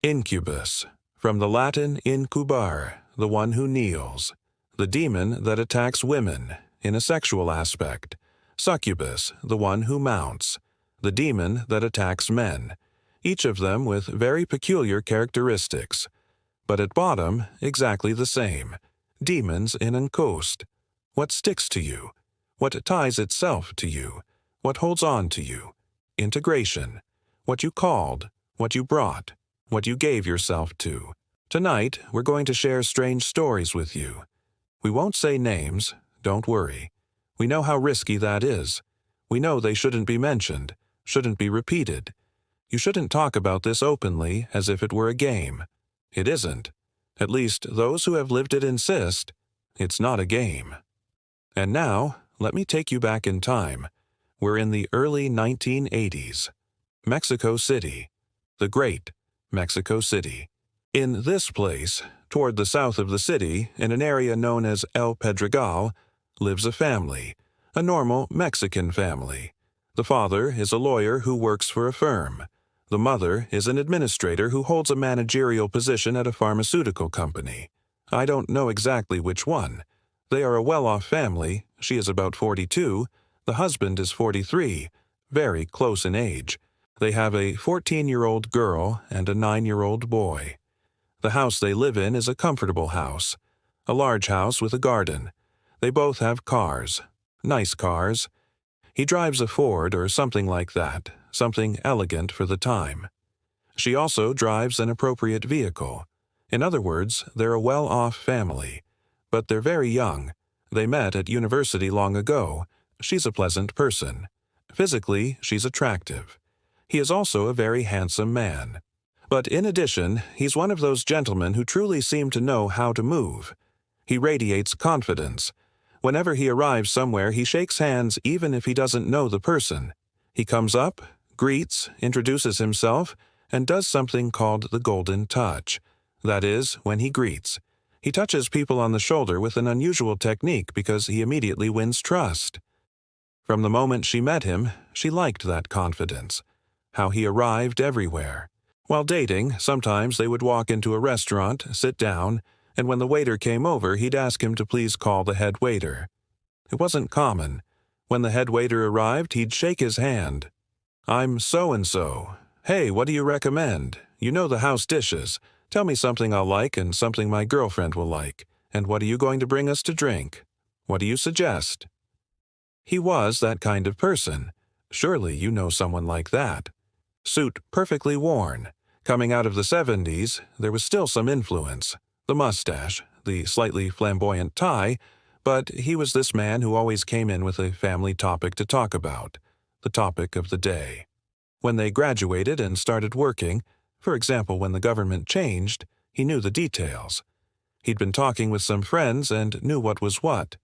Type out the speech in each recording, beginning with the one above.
Incubus, from the Latin incubar, the one who kneels, the demon that attacks women, in a sexual aspect. Succubus, the one who mounts, the demon that attacks men, each of them with very peculiar characteristics, but at bottom exactly the same. Demons in encoste. What sticks to you? What ties itself to you? What holds on to you? Integration. What you called, what you brought, what you gave yourself to. Tonight, we're going to share strange stories with you. We won't say names, don't worry. We know how risky that is. We know they shouldn't be mentioned, shouldn't be repeated. You shouldn't talk about this openly as if it were a game. It isn't. At least those who have lived it insist it's not a game. And now, let me take you back in time. We're in the early 1980s. Mexico City. The great Mexico City. In this place, toward the south of the city, in an area known as El Pedregal, lives a family, a normal Mexican family. The father is a lawyer who works for a firm. The mother is an administrator who holds a managerial position at a pharmaceutical company. I don't know exactly which one. They are a well-off family. She is about 42. The husband is 43, very close in age. They have a 14-year-old girl and a 9-year-old boy. The house they live in is a comfortable house, a large house with a garden. They both have cars, nice cars. He drives a Ford or something like that, something elegant for the time. She also drives an appropriate vehicle. In other words, they're a well-off family. But they're very young. They met at university long ago. She's a pleasant person. Physically, she's attractive. He is also a very handsome man. But in addition, he's one of those gentlemen who truly seem to know how to move. He radiates confidence. Whenever he arrives somewhere, he shakes hands even if he doesn't know the person. He comes up, greets, introduces himself, and does something called the golden touch. That is, when he greets. He touches people on the shoulder with an unusual technique because he immediately wins trust. From the moment she met him, she liked that confidence. How he arrived everywhere. While dating, sometimes they would walk into a restaurant, sit down, and when the waiter came over, he'd ask him to please call the head waiter. It wasn't common. When the head waiter arrived, he'd shake his hand. "I'm so-and-so. Hey, what do you recommend? You know the house dishes. Tell me something I'll like and something my girlfriend will like. And what are you going to bring us to drink? What do you suggest?" He was that kind of person. Surely you know someone like that. Suit perfectly worn. Coming out of the 70s, there was still some influence. The mustache, the slightly flamboyant tie, but he was this man who always came in with a family topic to talk about, the topic of the day. When they graduated and started working, for example when the government changed, he knew the details. He'd been talking with some friends and knew what was what.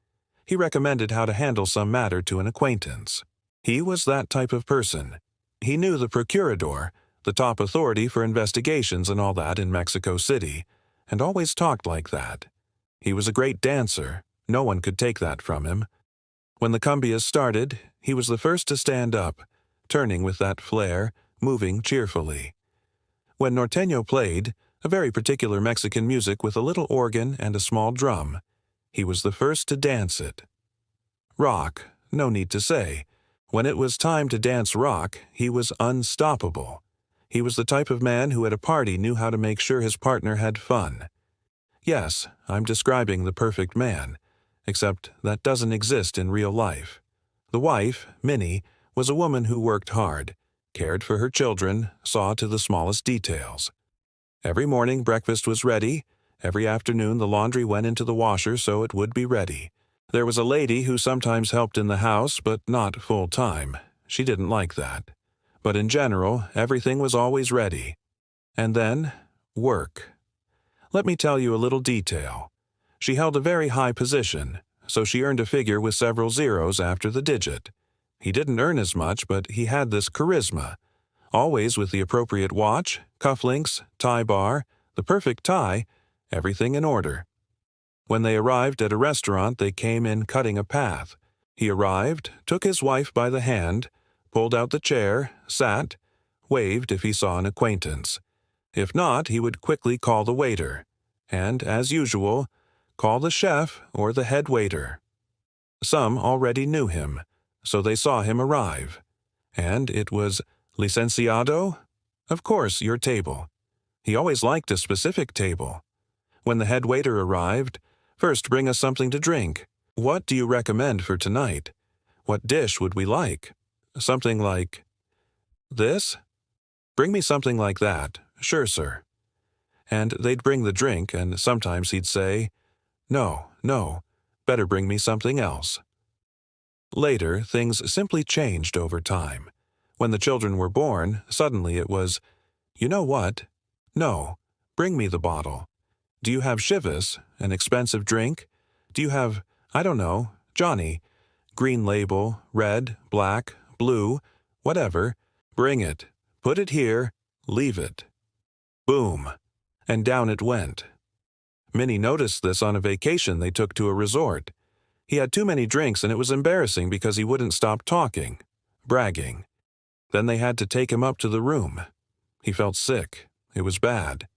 He recommended how to handle some matter to an acquaintance. He was that type of person. He knew the procurador, the top authority for investigations and all that in Mexico City, and always talked like that. He was a great dancer. No one could take that from him. When the cumbias started, he was the first to stand up, turning with that flair, moving cheerfully. When norteño played, a very particular Mexican music with a little organ and a small drum, he was the first to dance it. Rock, no need to say. When it was time to dance rock, he was unstoppable. He was the type of man who at a party knew how to make sure his partner had fun. Yes, I'm describing the perfect man, except that doesn't exist in real life. The wife, Minnie, was a woman who worked hard, cared for her children, saw to the smallest details. Every morning breakfast was ready. Every afternoon the laundry went into the washer so it would be ready. There was a lady who sometimes helped in the house, but not full-time. She didn't like that. But in general, everything was always ready. And then, work. Let me tell you a little detail. She held a very high position, so she earned a figure with several zeros after the digit. He didn't earn as much, but he had this charisma. Always with the appropriate watch, cufflinks, tie bar, the perfect tie, everything in order. When they arrived at a restaurant, they came in cutting a path. He arrived, took his wife by the hand, pulled out the chair, sat, waved if he saw an acquaintance. If not, he would quickly call the waiter, and, as usual, call the chef or the head waiter. Some already knew him, so they saw him arrive. And it was, "Licenciado? Of course, your table." He always liked a specific table. When the head waiter arrived, "First bring us something to drink. What do you recommend for tonight? What dish would we like? Something like this? Bring me something like that. Sure, sir." And they'd bring the drink, and sometimes he'd say, "No, no, better bring me something else." Later, things simply changed over time. When the children were born, suddenly it was, "You know what? No, bring me the bottle. Do you have Chivas, an expensive drink? Do you have, I don't know, Johnny, green label, red, black, blue, whatever, bring it, put it here, leave it." Boom, and down it went. Minnie noticed this on a vacation they took to a resort. He had too many drinks and it was embarrassing because he wouldn't stop talking, bragging. Then they had to take him up to the room. He felt sick. It was bad.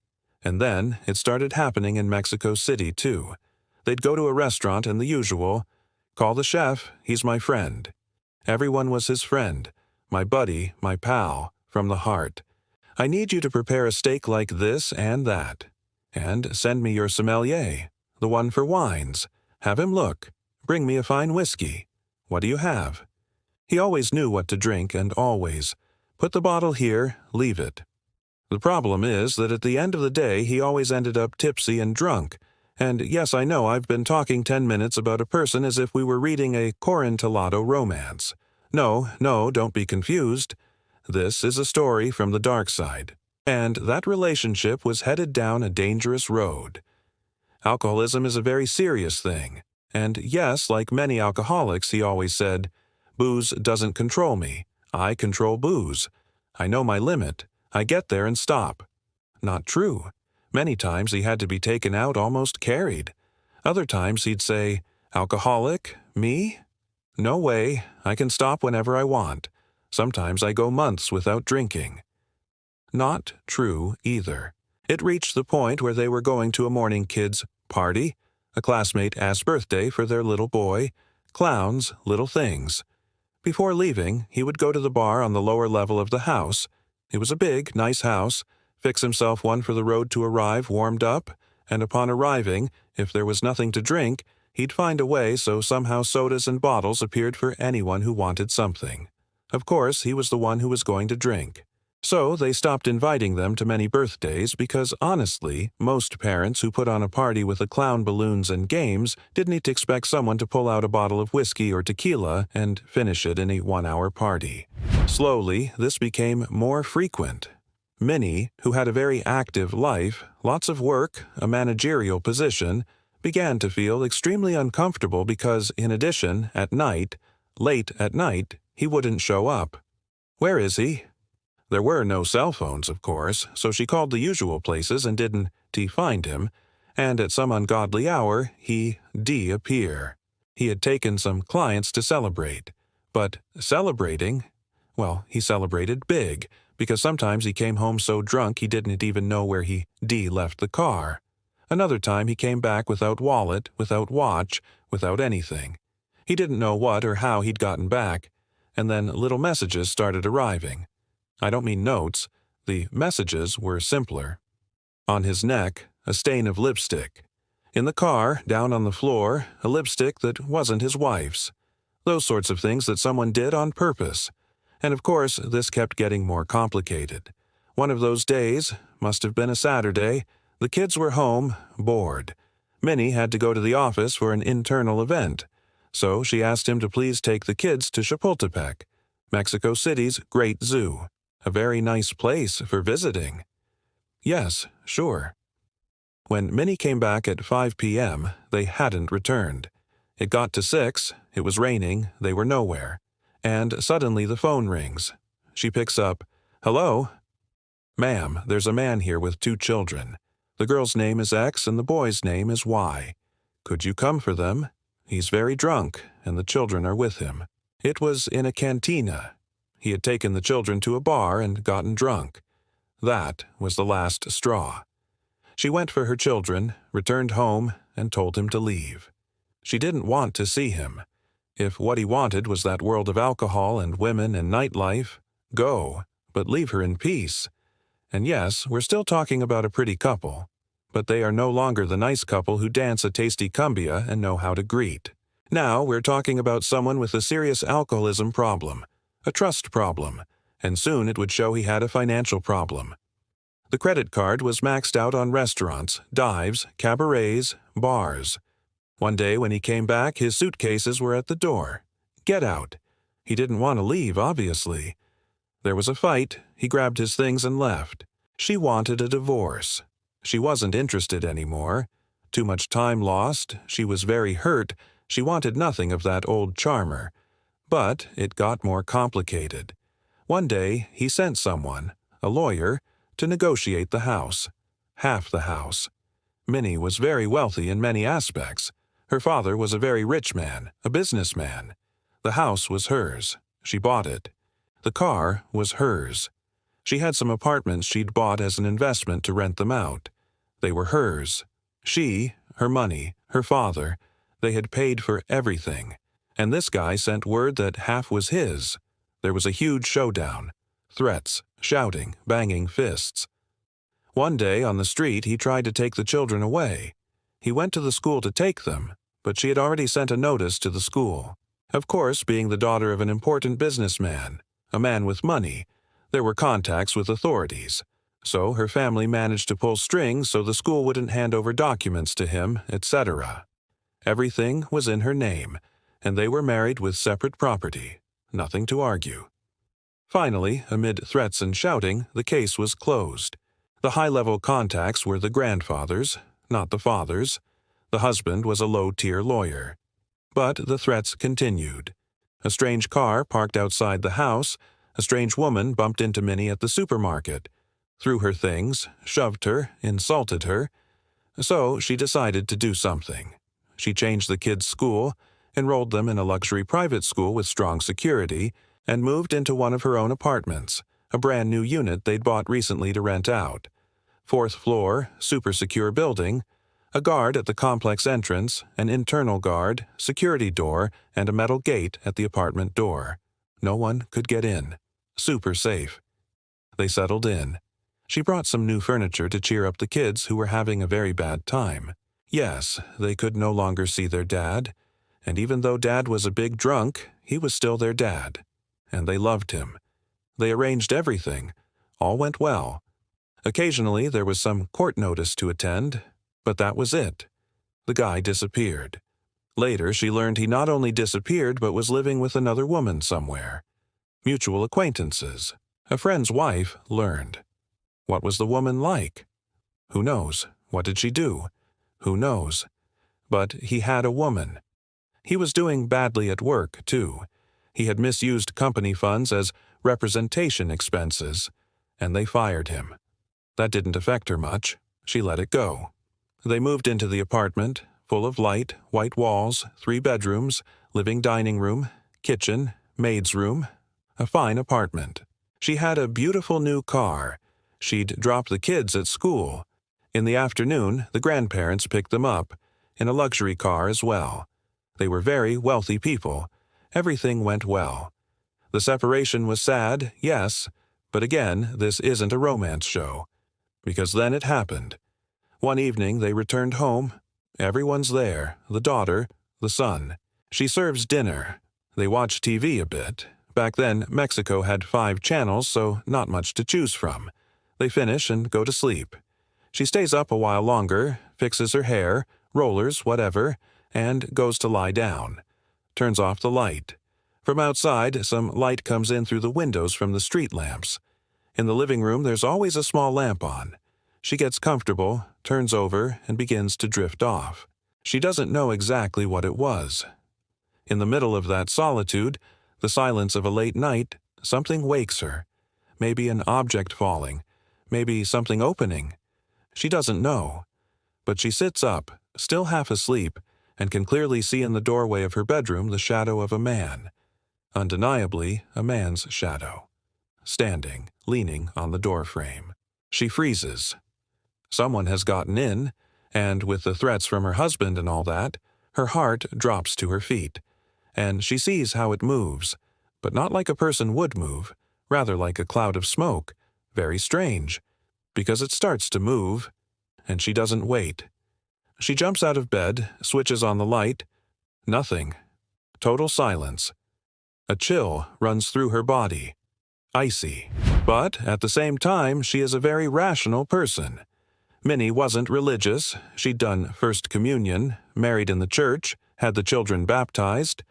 And then it started happening in Mexico City, too. They'd go to a restaurant and the usual, "Call the chef, he's my friend." Everyone was his friend, my buddy, my pal, from the heart. "I need you to prepare a steak like this and that. And send me your sommelier, the one for wines. Have him look. Bring me a fine whiskey. What do you have?" He always knew what to drink and always, "Put the bottle here, leave it." The problem is that at the end of the day he always ended up tipsy and drunk. And yes, I know I've been talking 10 minutes about a person as if we were reading a Corintellado romance. No, no, don't be confused. This is a story from the dark side. And that relationship was headed down a dangerous road. Alcoholism is a very serious thing. And yes, like many alcoholics, he always said, "Booze doesn't control me. I control booze. I know my limit. I get there and stop." Not true. Many times he had to be taken out almost carried. Other times he'd say, "Alcoholic? Me? No way. I can stop whenever I want. Sometimes I go months without drinking." Not true either. It reached the point where they were going to a morning kids' party. A classmate asked birthday for their little boy. Clowns, little things. Before leaving, he would go to the bar on the lower level of the house. It was a big, nice house. Fix himself one for the road to arrive warmed up, and upon arriving, if there was nothing to drink, he'd find a way so somehow sodas and bottles appeared for anyone who wanted something. Of course, he was the one who was going to drink. So they stopped inviting them to many birthdays because, honestly, most parents who put on a party with a clown, balloons, and games didn't expect someone to pull out a bottle of whiskey or tequila and finish it in a 1-hour party. Slowly, this became more frequent. Minnie, who had a very active life, lots of work, a managerial position, began to feel extremely uncomfortable because, in addition, at night, late at night, he wouldn't show up. Where is he? There were no cell phones, of course, so she called the usual places and didn't find him, and at some ungodly hour he'd appear. He had taken some clients to celebrate. But celebrating? Well, he celebrated big, because sometimes he came home so drunk he didn't even know where he left the car. Another time he came back without wallet, without watch, without anything. He didn't know what or how he'd gotten back, and then little messages started arriving. I don't mean notes. The messages were simpler. On his neck, a stain of lipstick. In the car, down on the floor, a lipstick that wasn't his wife's. Those sorts of things that someone did on purpose. And of course, this kept getting more complicated. One of those days, must have been a Saturday, the kids were home, bored. Minnie had to go to the office for an internal event, so she asked him to please take the kids to Chapultepec, Mexico City's great zoo. A very nice place for visiting. Yes, sure. When Minnie came back at 5 p.m., they hadn't returned. It got to 6, it was raining, they were nowhere. And suddenly the phone rings. She picks up, "Hello?" "Ma'am, there's a man here with 2 children. The girl's name is X and the boy's name is Y. Could you come for them? He's very drunk, and the children are with him." It was in a cantina. He had taken the children to a bar and gotten drunk. That was the last straw. She went for her children, returned home, and told him to leave. She didn't want to see him. If what he wanted was that world of alcohol and women and nightlife, go, but leave her in peace. And yes, we're still talking about a pretty couple, but they are no longer the nice couple who dance a tasty cumbia and know how to greet. Now we're talking about someone with a serious alcoholism problem, a trust problem, and soon it would show he had a financial problem. The credit card was maxed out on restaurants, dives, cabarets, bars. One day when he came back, his suitcases were at the door. Get out. He didn't want to leave, obviously. There was a fight. He grabbed his things and left. She wanted a divorce. She wasn't interested anymore. Too much time lost. She was very hurt. She wanted nothing of that old charmer. But it got more complicated. One day, he sent someone, a lawyer, to negotiate the house. Half the house. Minnie was very wealthy in many aspects. Her father was a very rich man, a businessman. The house was hers. She bought it. The car was hers. She had some apartments she'd bought as an investment to rent them out. They were hers. She, her money, her father, they had paid for everything. And this guy sent word that half was his. There was a huge showdown. Threats, shouting, banging fists. One day on the street he tried to take the children away. He went to the school to take them, but she had already sent a notice to the school. Of course, being the daughter of an important businessman, a man with money, there were contacts with authorities. So her family managed to pull strings so the school wouldn't hand over documents to him, etc. Everything was in her name, and they were married with separate property. Nothing to argue. Finally, amid threats and shouting, the case was closed. The high-level contacts were the grandfathers, not the fathers. The husband was a low-tier lawyer. But the threats continued. A strange car parked outside the house. A strange woman bumped into Minnie at the supermarket, threw her things, shoved her, insulted her. So she decided to do something. She changed the kids' school, enrolled them in a luxury private school with strong security, and moved into one of her own apartments, a brand new unit they'd bought recently to rent out. 4th floor, super secure building, a guard at the complex entrance, an internal guard, security door, and a metal gate at the apartment door. No one could get in. Super safe. They settled in. She brought some new furniture to cheer up the kids who were having a very bad time. Yes, they could no longer see their dad, and even though Dad was a big drunk, he was still their dad. And they loved him. They arranged everything. All went well. Occasionally there was some court notice to attend, but that was it. The guy disappeared. Later she learned he not only disappeared but was living with another woman somewhere. Mutual acquaintances. A friend's wife learned. What was the woman like? Who knows? What did she do? Who knows? But he had a woman. He was doing badly at work, too. He had misused company funds as representation expenses, and they fired him. That didn't affect her much. She let it go. They moved into the apartment, full of light, white walls, 3 bedrooms, living dining room, kitchen, maid's room, a fine apartment. She had a beautiful new car. She'd drop the kids at school. In the afternoon, the grandparents picked them up, in a luxury car as well. They were very wealthy people. Everything went well. The separation was sad, yes, but again, this isn't a romance show. Because then it happened. One evening they returned home. Everyone's there, the daughter, the son. She serves dinner. They watch TV a bit. Back then, Mexico had 5 channels, so not much to choose from. They finish and go to sleep. She stays up a while longer, fixes her hair, rollers, whatever, and goes to lie down. Turns off the light. From outside, some light comes in through the windows from the street lamps. In the living room, there's always a small lamp on. She gets comfortable, turns over, and begins to drift off. She doesn't know exactly what it was. In the middle of that solitude, the silence of a late night, something wakes her. Maybe an object falling. Maybe something opening. She doesn't know. But she sits up, still half asleep, and can clearly see in the doorway of her bedroom the shadow of a man. Undeniably, a man's shadow. Standing, leaning on the doorframe. She freezes. Someone has gotten in, and with the threats from her husband and all that, her heart drops to her feet, and she sees how it moves, but not like a person would move, rather like a cloud of smoke. Very strange, because it starts to move, and she doesn't wait. She jumps out of bed, switches on the light. Nothing. Total silence. A chill runs through her body. Icy. But at the same time, she is a very rational person. Minnie wasn't religious. She'd done First Communion, married in the church, had the children baptized,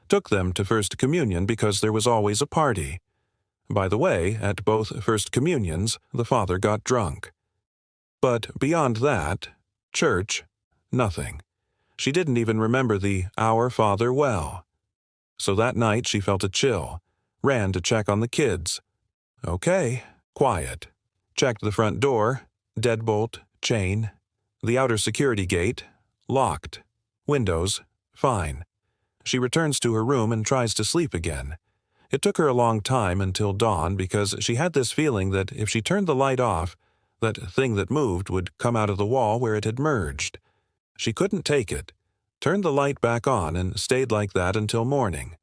took them to First Communion because there was always a party. By the way, at both First Communions, the father got drunk. But beyond that, church, nothing. She didn't even remember the Our Father well. So that night she felt a chill, ran to check on the kids. Okay, quiet. Checked the front door, deadbolt, chain. The outer security gate, locked. Windows, fine. She returns to her room and tries to sleep again. It took her a long time until dawn because she had this feeling that if she turned the light off, that thing that moved would come out of the wall where it had merged. She couldn't take it. Turned the light back on and stayed like that until morning.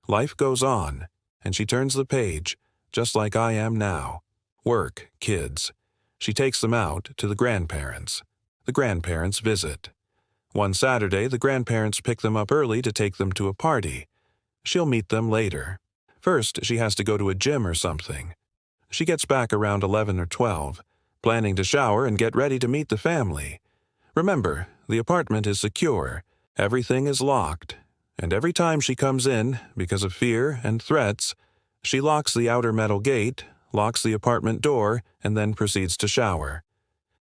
Life goes on, and she turns the page, just like I am now. Work, kids. She takes them out to the grandparents. The grandparents visit. One Saturday, the grandparents pick them up early to take them to a party. She'll meet them later. First, she has to go to a gym or something. She gets back around 11 or 12, planning to shower and get ready to meet the family. Remember, the apartment is secure. Everything is locked. And every time she comes in, because of fear and threats, she locks the outer metal gate, locks the apartment door, and then proceeds to shower.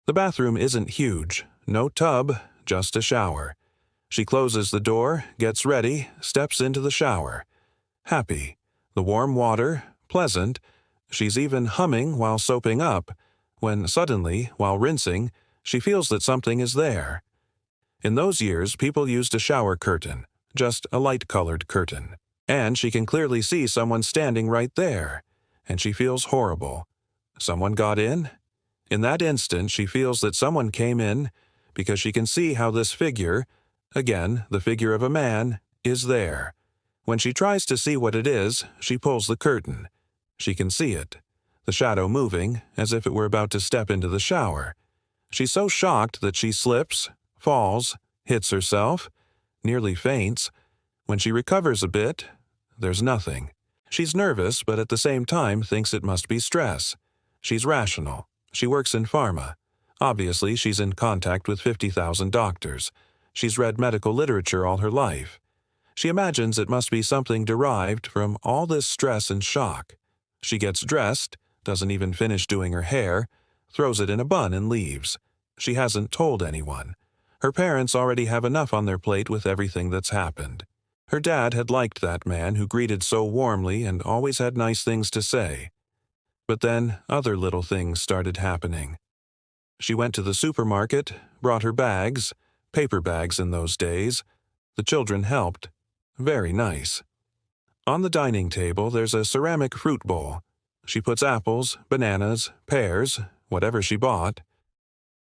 The bathroom isn't huge. No tub, just a shower. She closes the door, gets ready, steps into the shower. Happy. The warm water, pleasant. She's even humming while soaping up, when suddenly, while rinsing, she feels that something is there. In those years, people used a shower curtain, just a light-colored curtain, and she can clearly see someone standing right there, and she feels horrible. Someone got in? In that instant, she feels that someone came in because she can see how this figure, again, the figure of a man, is there. When she tries to see what it is, she pulls the curtain. She can see it, the shadow moving as if it were about to step into the shower. She's so shocked that she slips, falls, hits herself, nearly faints. When she recovers a bit, there's nothing. She's nervous, but at the same time thinks it must be stress. She's rational. She works in pharma. Obviously, she's in contact with 50,000 doctors. She's read medical literature all her life. She imagines it must be something derived from all this stress and shock. She gets dressed, doesn't even finish doing her hair, throws it in a bun and leaves. She hasn't told anyone. Her parents already have enough on their plate with everything that's happened. Her dad had liked that man who greeted so warmly and always had nice things to say. But then other little things started happening. She went to the supermarket, brought her bags, paper bags in those days. The children helped. Very nice. On the dining table, there's a ceramic fruit bowl. She puts apples, bananas, pears, whatever she bought.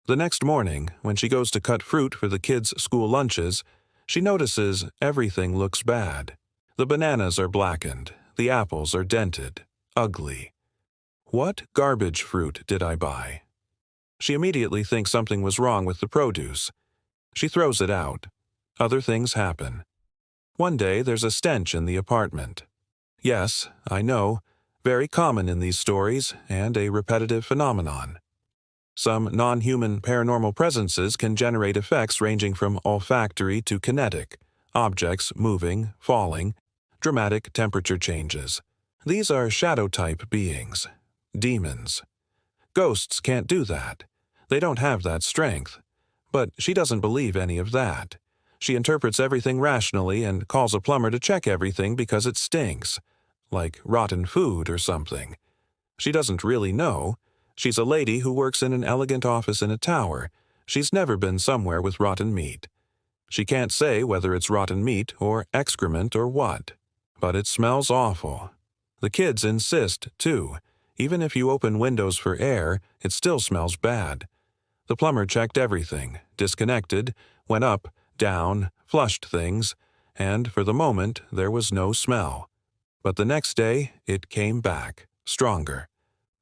The next morning, when she goes to cut fruit for the kids' school lunches, she notices everything looks bad. The bananas are blackened. The apples are dented. Ugly. What garbage fruit did I buy? She immediately thinks something was wrong with the produce. She throws it out. Other things happen. One day, there's a stench in the apartment. Yes, I know, very common in these stories and a repetitive phenomenon. Some non-human paranormal presences can generate effects ranging from olfactory to kinetic, objects moving, falling, dramatic temperature changes. These are shadow-type beings, demons. Ghosts can't do that. They don't have that strength. But she doesn't believe any of that. She interprets everything rationally and calls a plumber to check everything because it stinks, like rotten food or something. She doesn't really know. She's a lady who works in an elegant office in a tower. She's never been somewhere with rotten meat. She can't say whether it's rotten meat or excrement or what. But it smells awful. The kids insist, too. Even if you open windows for air, it still smells bad. The plumber checked everything, disconnected, went up, down, flushed things, and for the moment there was no smell. But the next day it came back, stronger.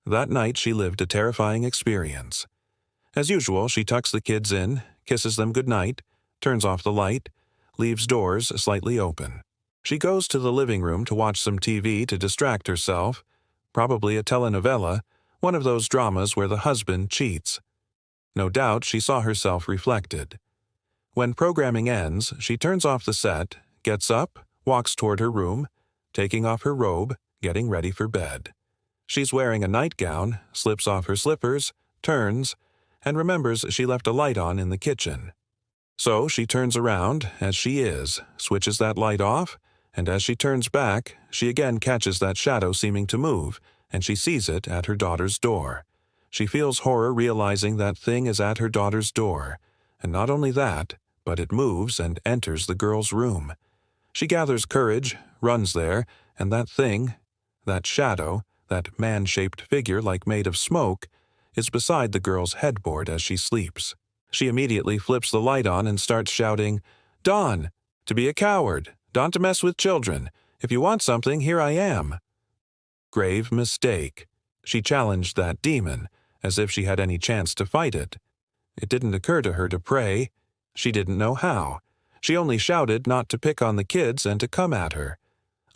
That night she lived a terrifying experience. As usual, she tucks the kids in, kisses them goodnight, turns off the light, leaves doors slightly open. She goes to the living room to watch some TV to distract herself, probably a telenovela, one of those dramas where the husband cheats. No doubt she saw herself reflected. When programming ends, she turns off the set, gets up, walks toward her room, taking off her robe, getting ready for bed. She's wearing a nightgown, slips off her slippers, turns, and remembers she left a light on in the kitchen. So she turns around, as she is, switches that light off, and as she turns back, she again catches that shadow seeming to move, and she sees it at her daughter's door. She feels horror realizing that thing is at her daughter's door, and not only that, but it moves and enters the girl's room. She gathers courage, runs there, and that thing, that shadow, that man-shaped figure like made of smoke, is beside the girl's headboard as she sleeps. She immediately flips the light on and starts shouting, "Dawn! To be a coward! Don't to mess with children! If you want something, here I am!" Grave mistake. She challenged that demon, as if she had any chance to fight it. It didn't occur to her to pray. She didn't know how. She only shouted not to pick on the kids and to come at her.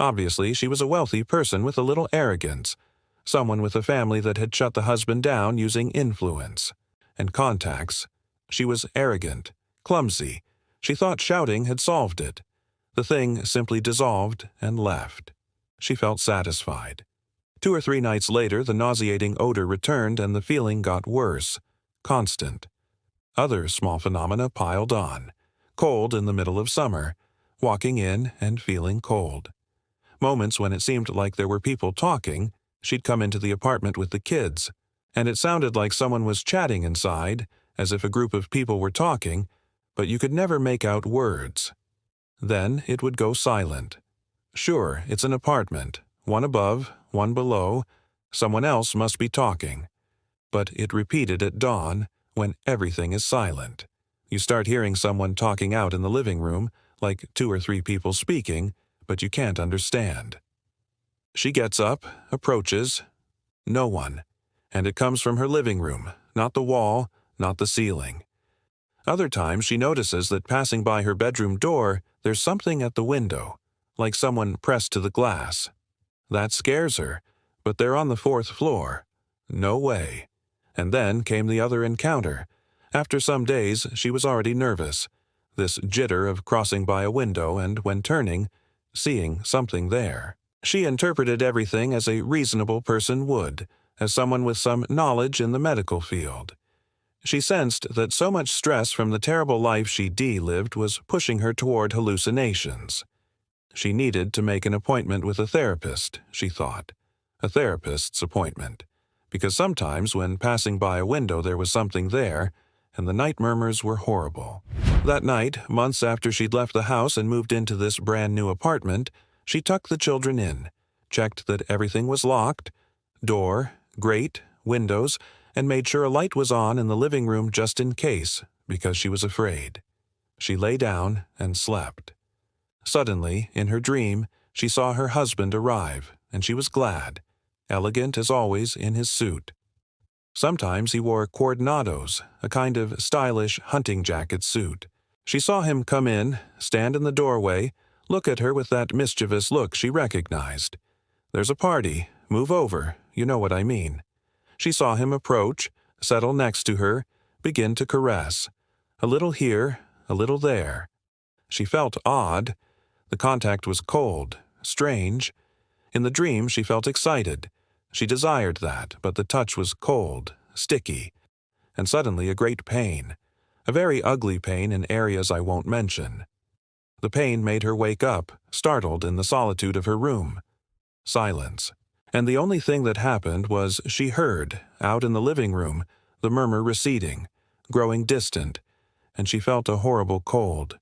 Obviously, she was a wealthy person with a little arrogance, someone with a family that had shut the husband down using influence and contacts. She was arrogant, clumsy. She thought shouting had solved it. The thing simply dissolved and left. She felt satisfied. 2 or 3 nights later, the nauseating odor returned and the feeling got worse, constant. Other small phenomena piled on. Cold in the middle of summer, walking in and feeling cold. Moments when it seemed like there were people talking. She'd come into the apartment with the kids, and it sounded like someone was chatting inside, as if a group of people were talking, but you could never make out words. Then it would go silent. Sure, it's an apartment, one above, one below, someone else must be talking. But it repeated at dawn, when everything is silent. You start hearing someone talking out in the living room, like 2 or 3 people speaking, but you can't understand. She gets up, approaches. No one. And it comes from her living room, not the wall, not the ceiling. Other times she notices that passing by her bedroom door, there's something at the window, like someone pressed to the glass. That scares her, but they're on the 4th floor. No way. And then came the other encounter. After some days, she was already nervous. This jitter of crossing by a window and, when turning, seeing something there. She interpreted everything as a reasonable person would, as someone with some knowledge in the medical field. She sensed that so much stress from the terrible life she'd lived was pushing her toward hallucinations. She needed to make an appointment with a therapist, she thought. A therapist's appointment. Because sometimes when passing by a window there was something there, and the night murmurs were horrible. That night, months after she'd left the house and moved into this brand new apartment, she tucked the children in, checked that everything was locked, door, grate, windows, and made sure a light was on in the living room just in case, because she was afraid. She lay down and slept. Suddenly, in her dream, she saw her husband arrive, and she was glad, elegant as always in his suit. Sometimes he wore coordinados, a kind of stylish hunting jacket suit. She saw him come in, stand in the doorway, look at her with that mischievous look she recognized. "There's a party. Move over. You know what I mean." She saw him approach, settle next to her, begin to caress. A little here, a little there. She felt odd. The contact was cold, strange. In the dream she felt excited. She desired that, but the touch was cold, sticky, and suddenly a great pain. A very ugly pain in areas I won't mention. The pain made her wake up, startled in the solitude of her room. Silence. And the only thing that happened was she heard, out in the living room, the murmur receding, growing distant, and she felt a horrible cold.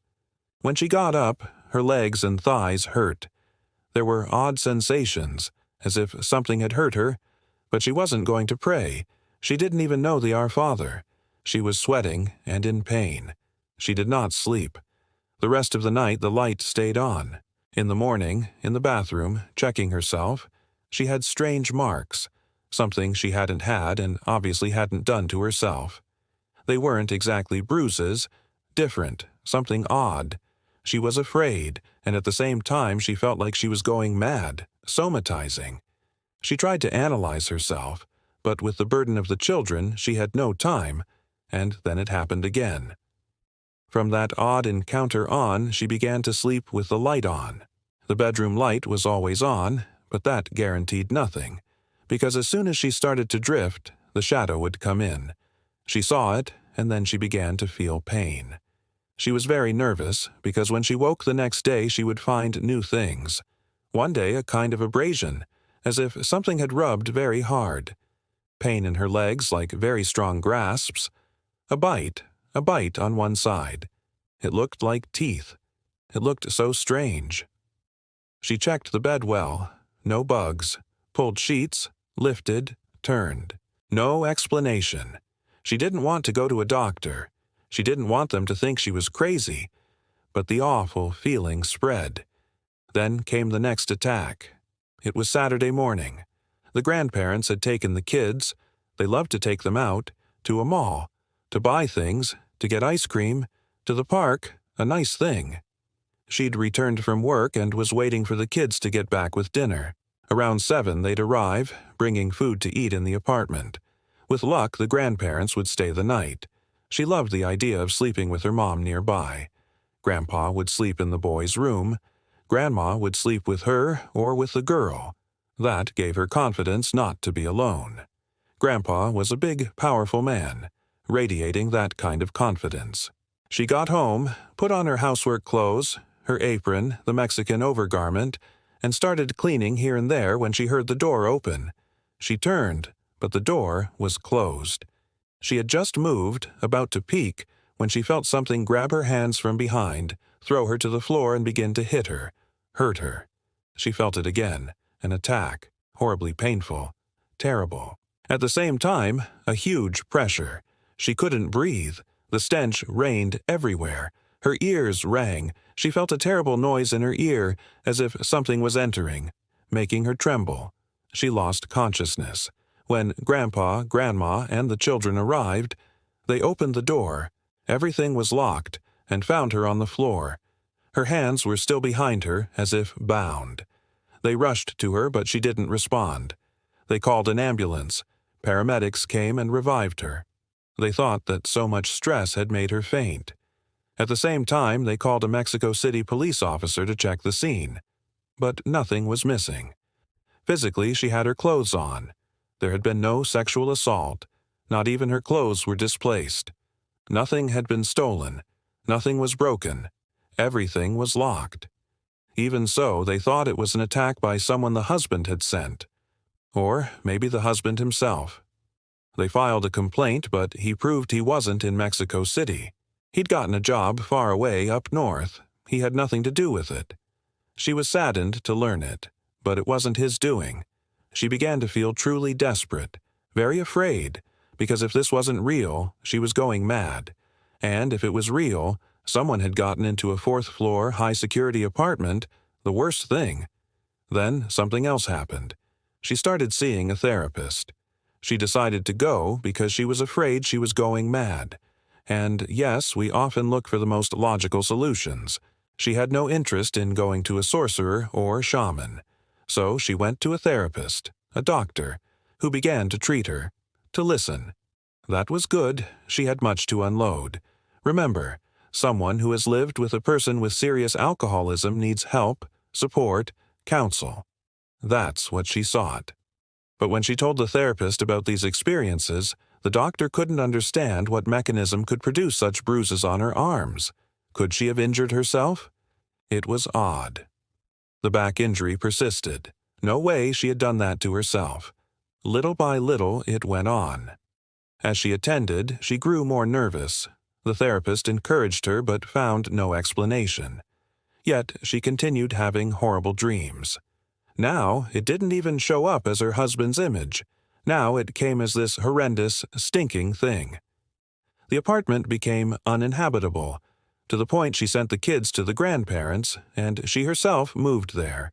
When she got up, her legs and thighs hurt. There were odd sensations, as if something had hurt her, But she wasn't going to pray. She didn't even know the Our Father. She was sweating and in pain. She did not sleep. The rest of the night the light stayed on. In the morning, in the bathroom, checking herself, she had strange marks, something she hadn't had and obviously hadn't done to herself. They weren't exactly bruises, different, something odd. She was afraid, and at the same time she felt like she was going mad, somatizing. She tried to analyze herself, but with the burden of the children she had no time, and then it happened again. From that odd encounter on, she began to sleep with the light on. The bedroom light was always on, but that guaranteed nothing, because as soon as she started to drift, the shadow would come in. She saw it, and then she began to feel pain. She was very nervous, because when she woke the next day she would find new things. One day a kind of abrasion, as if something had rubbed very hard. Pain in her legs like very strong grasps. A bite on one side. It looked like teeth. It looked so strange. She checked the bed well. No bugs. Pulled sheets, lifted, turned. No explanation. She didn't want to go to a doctor. She didn't want them to think she was crazy. But the awful feeling spread. Then came the next attack. It was Saturday morning. The grandparents had taken the kids, they loved to take them out, to a mall, to buy things, to get ice cream, to the park, a nice thing. She'd returned from work and was waiting for the kids to get back with dinner. Around 7 they'd arrive, bringing food to eat in the apartment. With luck, the grandparents would stay the night. She loved the idea of sleeping with her mom nearby. Grandpa would sleep in the boys' room. Grandma would sleep with her or with the girl. That gave her confidence not to be alone. Grandpa was a big, powerful man, radiating that kind of confidence. She got home, put on her housework clothes, her apron, the Mexican overgarment, and started cleaning here and there when she heard the door open. She turned, but the door was closed. She had just moved, about to peek, when she felt something grab her hands from behind, throw her to the floor and begin to hit her, hurt her. She felt it again, an attack, horribly painful, terrible. At the same time, a huge pressure. She couldn't breathe. The stench rained everywhere. Her ears rang. She felt a terrible noise in her ear, as if something was entering, making her tremble. She lost consciousness. When Grandpa, Grandma, and the children arrived, they opened the door. Everything was locked, and found her on the floor. Her hands were still behind her, as if bound. They rushed to her, but she didn't respond. They called an ambulance. Paramedics came and revived her. They thought that so much stress had made her faint. At the same time, they called a Mexico City police officer to check the scene. But nothing was missing. Physically, she had her clothes on. There had been no sexual assault. Not even her clothes were displaced. Nothing had been stolen. Nothing was broken. Everything was locked. Even so, they thought it was an attack by someone the husband had sent. Or maybe the husband himself. They filed a complaint, but he proved he wasn't in Mexico City. He'd gotten a job far away up north. He had nothing to do with it. She was saddened to learn it, but it wasn't his doing. She began to feel truly desperate, very afraid, because if this wasn't real, she was going mad. And if it was real, someone had gotten into a 4th-floor, high-security apartment, the worst thing. Then something else happened. She started seeing a therapist. She decided to go because she was afraid she was going mad. And yes, we often look for the most logical solutions. She had no interest in going to a sorcerer or shaman. So she went to a therapist, a doctor, who began to treat her, to listen. That was good. She had much to unload. Remember, someone who has lived with a person with serious alcoholism needs help, support, counsel. That's what she sought. But when she told the therapist about these experiences, the doctor couldn't understand what mechanism could produce such bruises on her arms. Could she have injured herself? It was odd. The back injury persisted. No way she had done that to herself. Little by little, it went on. As she attended, she grew more nervous. The therapist encouraged her but found no explanation. Yet she continued having horrible dreams. Now, it didn't even show up as her husband's image. Now it came as this horrendous, stinking thing. The apartment became uninhabitable, to the point she sent the kids to the grandparents, and she herself moved there.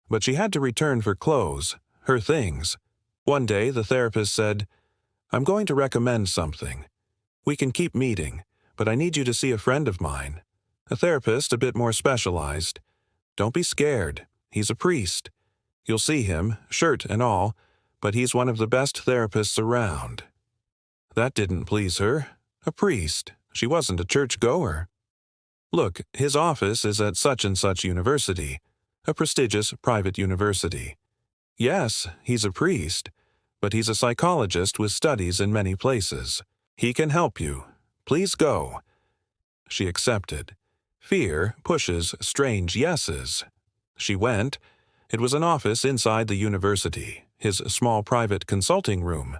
But she had to return for clothes, her things. One day the therapist said, "I'm going to recommend something. We can keep meeting, but I need you to see a friend of mine. A therapist a bit more specialized. Don't be scared. He's a priest. You'll see him, shirt and all, but he's one of the best therapists around." That didn't please her. A priest. She wasn't a church-goer. "Look, his office is at such and such university, a prestigious private university. Yes, he's a priest, but he's a psychologist with studies in many places. He can help you. Please go." She accepted. Fear pushes strange yeses. She went. It was an office inside the university, his small private consulting room.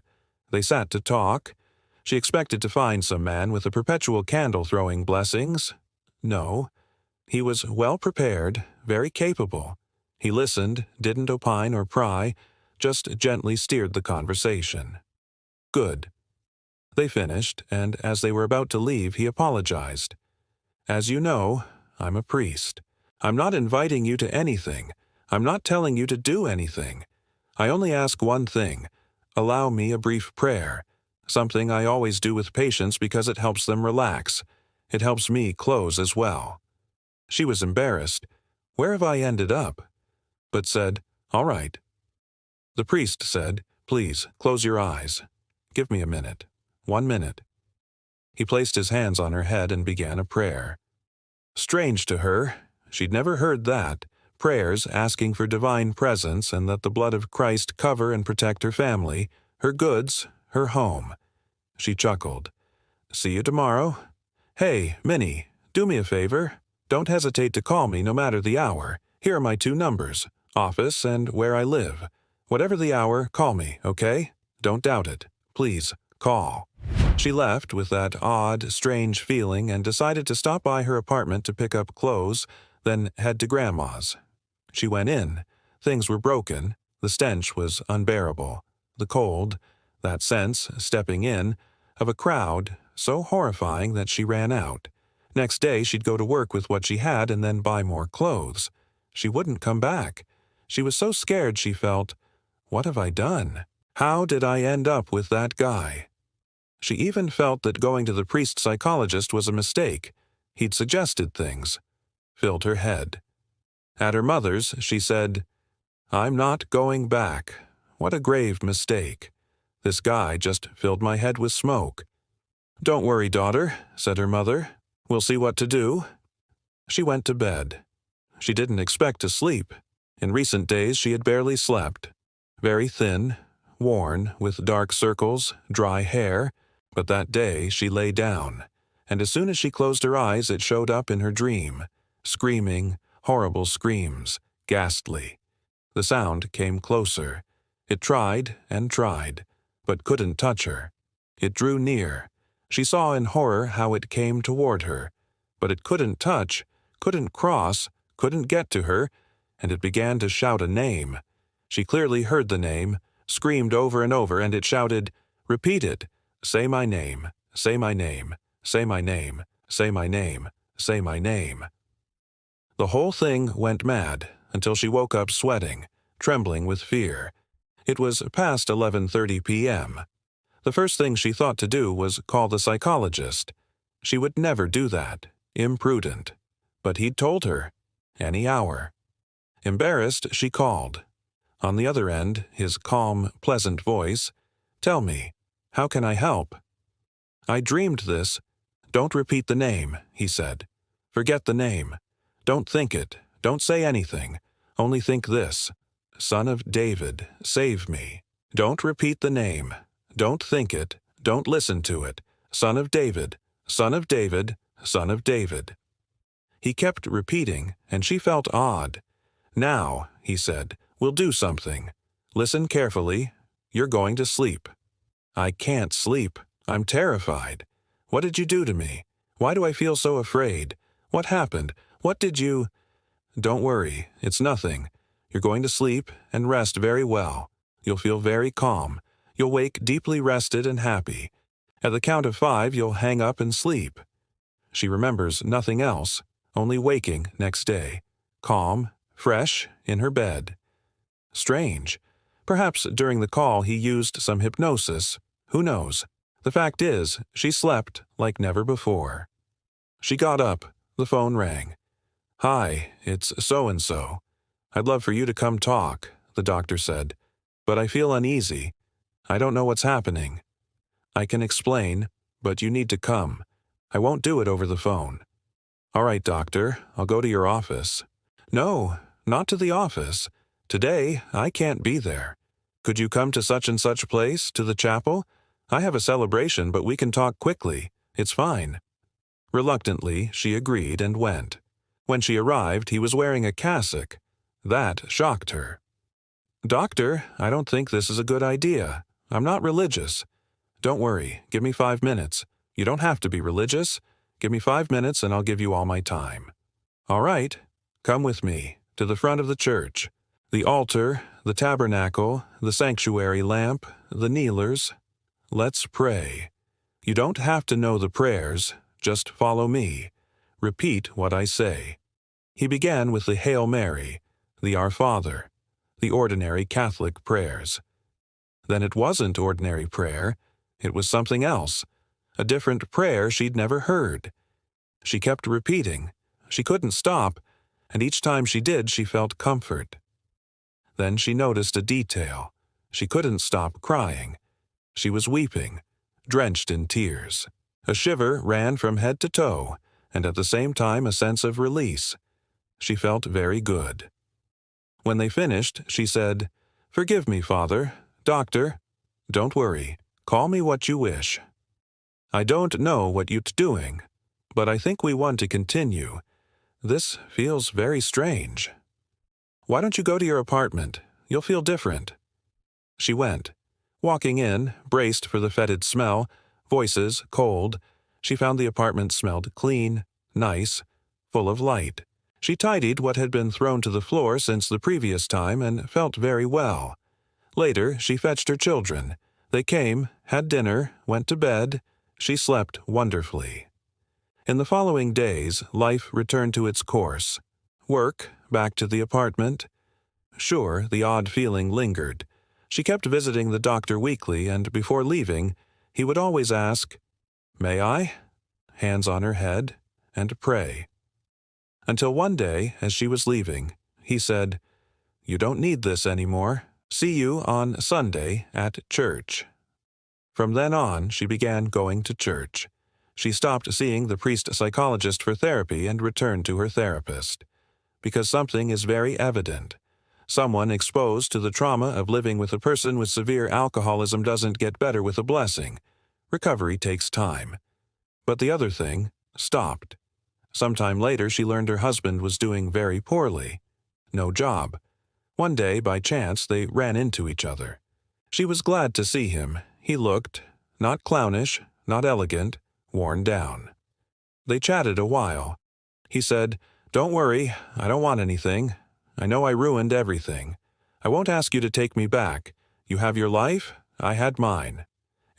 They sat to talk. She expected to find some man with a perpetual candle throwing blessings. No. He was well prepared, very capable. He listened, didn't opine or pry, just gently steered the conversation. Good. They finished, and as they were about to leave, he apologized. "As you know, I'm a priest. I'm not inviting you to anything. I'm not telling you to do anything. I only ask one thing. Allow me a brief prayer, something I always do with patients because it helps them relax. It helps me close as well." She was embarrassed. Where have I ended up? But said, "All right." The priest said, "Please, close your eyes. Give me a minute. 1 minute." He placed his hands on her head and began a prayer. Strange to her. She'd never heard that. Prayers asking for divine presence and that the blood of Christ cover and protect her family, her goods, her home. She chuckled. "See you tomorrow. Hey, Minnie, do me a favor. Don't hesitate to call me no matter the hour. Here are my 2 numbers, office and where I live. Whatever the hour, call me, okay? Don't doubt it. Please, call." She left with that odd, strange feeling and decided to stop by her apartment to pick up clothes, then head to Grandma's. She went in. Things were broken. The stench was unbearable. The cold, that sense, stepping in, of a crowd, so horrifying that she ran out. Next day she'd go to work with what she had and then buy more clothes. She wouldn't come back. She was so scared she felt, "What have I done? How did I end up with that guy?" She even felt that going to the priest psychologist was a mistake. He'd suggested things. Filled her head. At her mother's, she said, "I'm not going back. What a grave mistake. This guy just filled my head with smoke." "Don't worry, daughter," said her mother. "We'll see what to do." She went to bed. She didn't expect to sleep. In recent days she had barely slept. Very thin, worn, with dark circles, dry hair, but that day she lay down, and as soon as she closed her eyes it showed up in her dream, screaming, horrible screams, ghastly. The sound came closer. It tried and tried, but couldn't touch her. It drew near. She saw in horror how it came toward her, but it couldn't touch, couldn't cross, couldn't get to her, and it began to shout a name. She clearly heard the name, screamed over and over, and it shouted, "Repeat it. Say my name, say my name, say my name, say my name, say my name." The whole thing went mad until she woke up sweating, trembling with fear. It was past 11:30 p.m. The first thing she thought to do was call the psychologist. She would never do that. Imprudent. But he'd told her. Any hour. Embarrassed, she called. On the other end, his calm, pleasant voice, "Tell me, how can I help?" "I dreamed this." "Don't repeat the name," he said. "Forget the name. Don't think it. Don't say anything. Only think this. Son of David, save me. Don't repeat the name. Don't think it. Don't listen to it. Son of David, Son of David, Son of David." He kept repeating, and she felt odd. "Now," he said, "we'll do something. Listen carefully. You're going to sleep." "I can't sleep. I'm terrified. What did you do to me? Why do I feel so afraid? What happened? What did you—" "Don't worry. It's nothing. You're going to sleep and rest very well. You'll feel very calm. You'll wake deeply rested and happy. At the count of 5, you'll hang up and sleep. She remembers nothing else, only waking next day, calm, fresh, in her bed. Strange. Perhaps during the call he used some hypnosis. Who knows? The fact is, she slept like never before. She got up. The phone rang. "Hi, it's so-and-so. I'd love for you to come talk," the doctor said. "But I feel uneasy. I don't know what's happening. I can explain, but you need to come. I won't do it over the phone." "All right, doctor, I'll go to your office." "No, not to the office. Today, I can't be there. Could you come to such and such place, to the chapel? I have a celebration, but we can talk quickly. It's fine." Reluctantly, she agreed and went. When she arrived, he was wearing a cassock. That shocked her. "Doctor, I don't think this is a good idea. I'm not religious." "Don't worry, give me 5 minutes. You don't have to be religious. Give me 5 minutes and I'll give you all my time." "All right, come with me, to the front of the church. The altar, the tabernacle, the sanctuary lamp, the kneelers. Let's pray. You don't have to know the prayers, just follow me. Repeat what I say." He began with the Hail Mary, the Our Father, the ordinary Catholic prayers. Then it wasn't ordinary prayer, it was something else, a different prayer she'd never heard. She kept repeating. She couldn't stop, and each time she did she felt comfort. Then she noticed a detail. She couldn't stop crying. She was weeping, drenched in tears. A shiver ran from head to toe, and at the same time a sense of release. She felt very good. When they finished, she said, "Forgive me, Father. Doctor, don't worry. Call me what you wish. I don't know what you're doing, but I think we want to continue. This feels very strange. Why don't you go to your apartment? You'll feel different." She went. Walking in, braced for the fetid smell, voices cold, she found the apartment smelled clean, nice, full of light. She tidied what had been thrown to the floor since the previous time and felt very well. Later, she fetched her children. They came, had dinner, went to bed. She slept wonderfully. In the following days, life returned to its course. Work, back to the apartment. Sure, the odd feeling lingered. She kept visiting the doctor weekly, and before leaving, he would always ask, "May I?" Hands on her head, and pray. Until one day, as she was leaving, he said, "You don't need this anymore. See you on Sunday at church." From then on, she began going to church. She stopped seeing the priest-psychologist for therapy and returned to her therapist. Because something is very evident. Someone exposed to the trauma of living with a person with severe alcoholism doesn't get better with a blessing. Recovery takes time. But the other thing stopped. Sometime later, she learned her husband was doing very poorly. No job. One day, by chance, they ran into each other. She was glad to see him. He looked, not clownish, not elegant, worn down. They chatted a while. He said, "Don't worry, I don't want anything. I know I ruined everything. I won't ask you to take me back. You have your life, I had mine.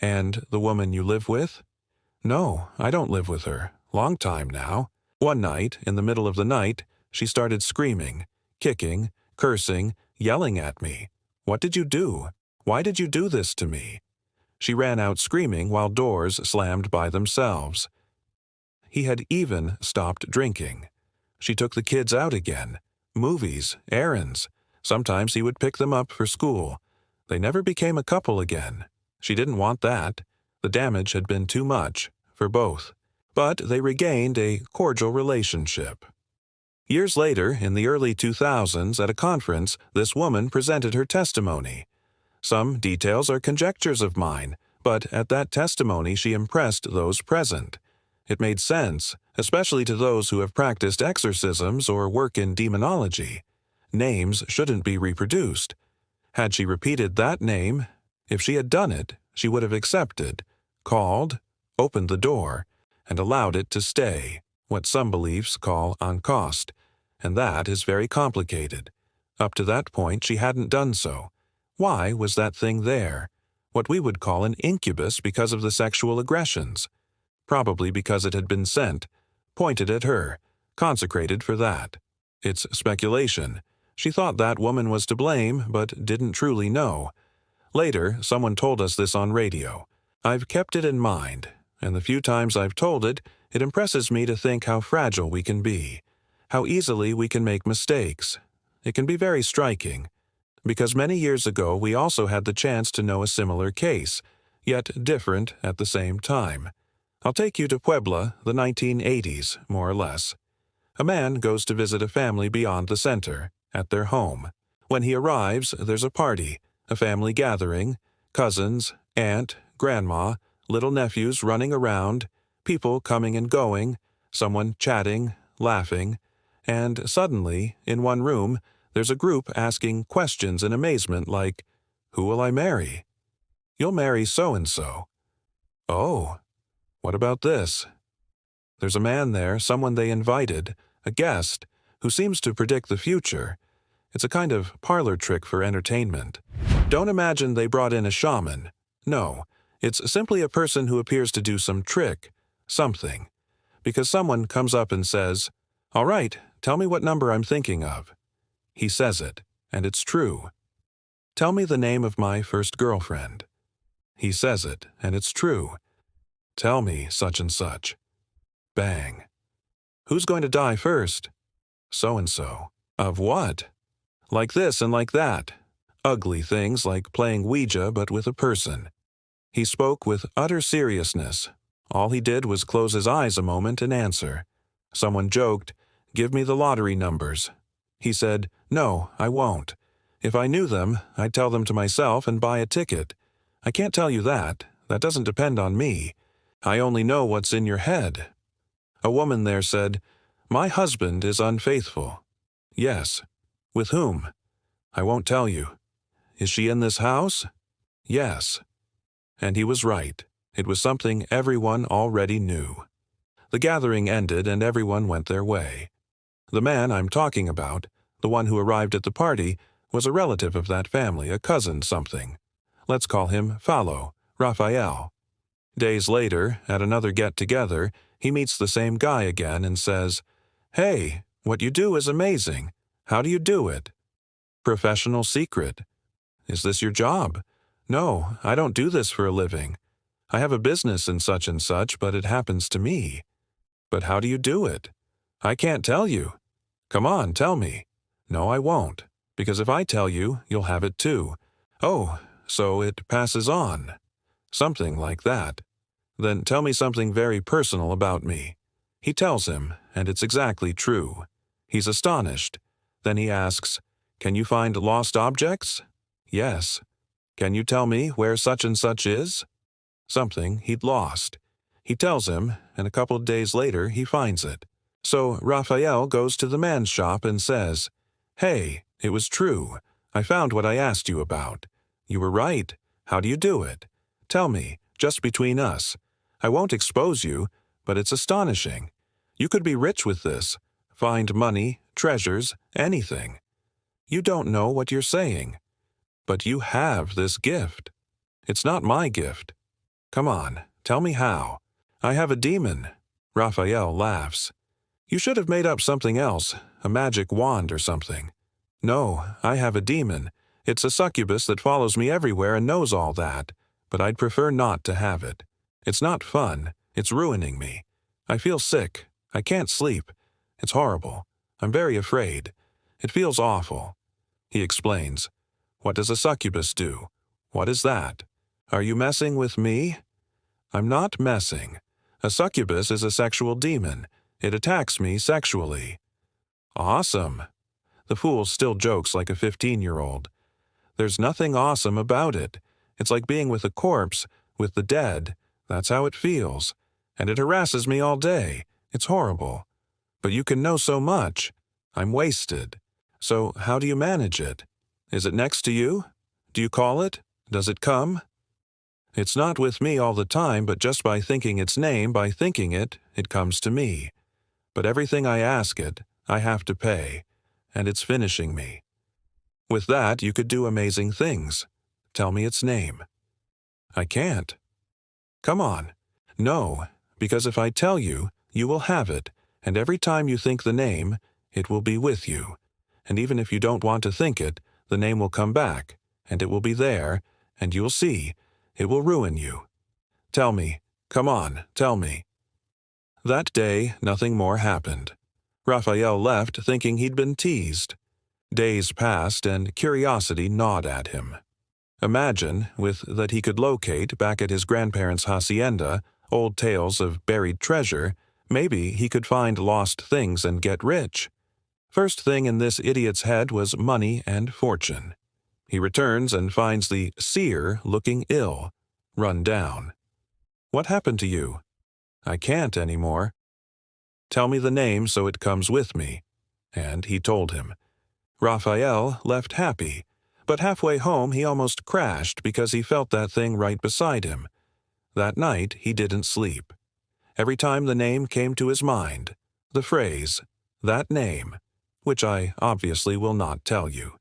And the woman you live with?" "No, I don't live with her. Long time now." One night, in the middle of the night, she started screaming, kicking, cursing, yelling at me. "What did you do? Why did you do this to me?" She ran out screaming while doors slammed by themselves. He had even stopped drinking. She took the kids out again. Movies, errands. Sometimes he would pick them up for school. They never became a couple again. She didn't want that. The damage had been too much, for both. But they regained a cordial relationship. Years later, in the early 2000s, at a conference, this woman presented her testimony. Some details are conjectures of mine, but at that testimony she impressed those present. It made sense, especially to those who have practiced exorcisms or work in demonology. Names shouldn't be reproduced. Had she repeated that name, if she had done it, she would have accepted, called, opened the door, and allowed it to stay, what some beliefs call encoste, and that is very complicated. Up to that point she hadn't done so. Why was that thing there? what we would call an incubus because of the sexual aggressions. Probably because it had been sent, pointed at her, consecrated for that. It's speculation. She thought that woman was to blame, but didn't truly know. Later, someone told us this on radio. I've kept it in mind, and the few times I've told it, it impresses me to think how fragile we can be, how easily we can make mistakes. It can be very striking, because many years ago we also had the chance to know a similar case, yet different at the same time. I'll take you to Puebla, the 1980s, more or less. A man goes to visit a family beyond the center, at their home. When he arrives, there's a party, a family gathering, cousins, aunt, grandma, little nephews running around, people coming and going, someone chatting, laughing, and suddenly, in one room, there's a group asking questions in amazement like, "Who will I marry?" "You'll marry so-and-so." "Oh, what about this?" There's a man there, someone they invited, a guest, who seems to predict the future. It's a kind of parlor trick for entertainment. Don't imagine they brought in a shaman. No, it's simply a person who appears to do some trick, something. Because someone comes up and says, "All right, tell me what number I'm thinking of." He says it, and it's true. "Tell me the name of my first girlfriend." He says it, and it's true. "Tell me such and such." Bang. "Who's going to die first?" "So-and-so." "Of what?" "Like this and like that." Ugly things like playing Ouija but with a person. He spoke with utter seriousness. All he did was close his eyes a moment and answer. Someone joked, "Give me the lottery numbers." He said, "No, I won't. If I knew them, I'd tell them to myself and buy a ticket. I can't tell you that. That doesn't depend on me. I only know what's in your head." A woman there said, "My husband is unfaithful." "Yes." "With whom?" "I won't tell you." "Is she in this house?" "Yes." And he was right. It was something everyone already knew. The gathering ended and everyone went their way. The man I'm talking about, the one who arrived at the party, was a relative of that family, a cousin something. Let's call him Fallow, Rafael. Days later, at another get-together, he meets the same guy again and says, "Hey, what you do is amazing. How do you do it?" "Professional secret." "Is this your job?" "No, I don't do this for a living. I have a business and such, but it happens to me." "But how do you do it?" "I can't tell you." "Come on, tell me." "No, I won't, because if I tell you, you'll have it too." "Oh, so it passes on." "Something like that." "Then tell me something very personal about me." He tells him, and it's exactly true. He's astonished. Then he asks, "Can you find lost objects?" "Yes." "Can you tell me where such and such is?" Something he'd lost. He tells him, and a couple of days later he finds it. So Rafael goes to the man's shop and says, "Hey, it was true. I found what I asked you about. You were right. How do you do it? Tell me, just between us. I won't expose you, but it's astonishing. You could be rich with this. Find money, treasures, anything. You don't know what you're saying. But you have this gift. It's not my gift. Come on, tell me how." "I have a demon." Rafael laughs. "You should have made up something else, a magic wand or something." "No, I have a demon. It's a succubus that follows me everywhere and knows all that, but I'd prefer not to have it. It's not fun. It's ruining me. I feel sick. I can't sleep. It's horrible. I'm very afraid. It feels awful." He explains. "What does a succubus do? What is that? Are you messing with me?" "I'm not messing. A succubus is a sexual demon. It attacks me sexually." "Awesome." The fool still jokes like a 15-year-old. "There's nothing awesome about it. It's like being with a corpse, with the dead. That's how it feels. And it harasses me all day. It's horrible. But you can know so much. I'm wasted. So how do you manage it? Is it next to you? Do you call it? Does it come?" "It's not with me all the time, but just by thinking its name, by thinking it, it comes to me. But everything I ask it, I have to pay, and it's finishing me. With that, you could do amazing things. Tell me its name." I can't. Come on. No, because if I tell you, you will have it, and every time you think the name, it will be with you. And even if you don't want to think it, the name will come back, and it will be there, and you'll see, it will ruin you. Tell me. Come on, tell me. That day, nothing more happened. Rafael left thinking he'd been teased. Days passed, and curiosity gnawed at him. Imagine, with that he could locate back at his grandparents' hacienda, old tales of buried treasure, maybe he could find lost things and get rich. First thing in this idiot's head was money and fortune. He returns and finds the seer looking ill, run down. What happened to you? I can't anymore. Tell me the name so it comes with me. And he told him. Rafael left happy, but halfway home he almost crashed because he felt that thing right beside him. That night he didn't sleep. Every time the name came to his mind, the phrase, that name, which I obviously will not tell you.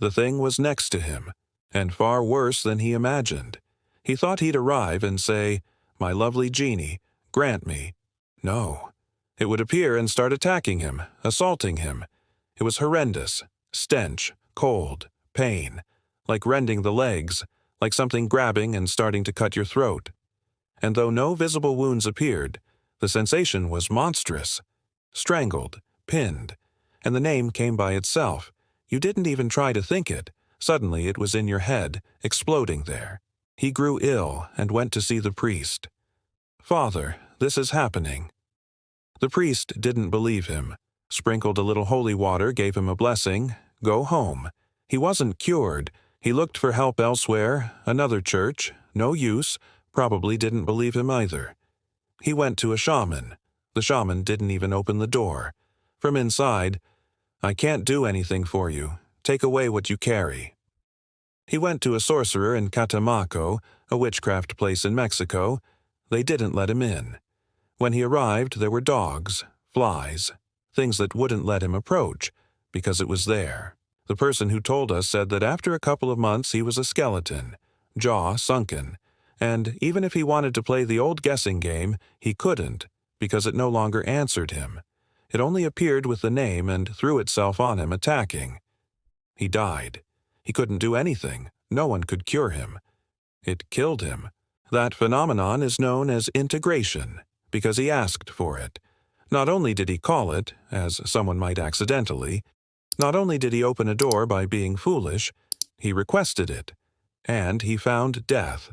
The thing was next to him, and far worse than he imagined. He thought he'd arrive and say, "My lovely genie, grant me." No. It would appear and start attacking him, assaulting him. It was horrendous. Stench, cold, pain, like rending the legs, like something grabbing and starting to cut your throat. And though no visible wounds appeared, the sensation was monstrous. Strangled, pinned, and the name came by itself. You didn't even try to think it. Suddenly it was in your head, exploding there. He grew ill and went to see the priest. "Father, this is happening." The priest didn't believe him, sprinkled a little holy water, gave him a blessing, go home. He wasn't cured. He looked for help elsewhere, another church, no use, probably didn't believe him either. He went to a shaman. The shaman didn't even open the door. From inside, "I can't do anything for you. Take away what you carry." He went to a sorcerer in Catemaco, a witchcraft place in Mexico. They didn't let him in. When he arrived, there were dogs, flies, things that wouldn't let him approach, because it was there. The person who told us said that after a couple of months he was a skeleton, jaw sunken, and even if he wanted to play the old guessing game, he couldn't, because it no longer answered him. It only appeared with the name and threw itself on him, attacking. He died. He couldn't do anything. No one could cure him. It killed him. That phenomenon is known as integration, because he asked for it. Not only did he call it, as someone might accidentally, not only did he open a door by being foolish, he requested it, and he found death.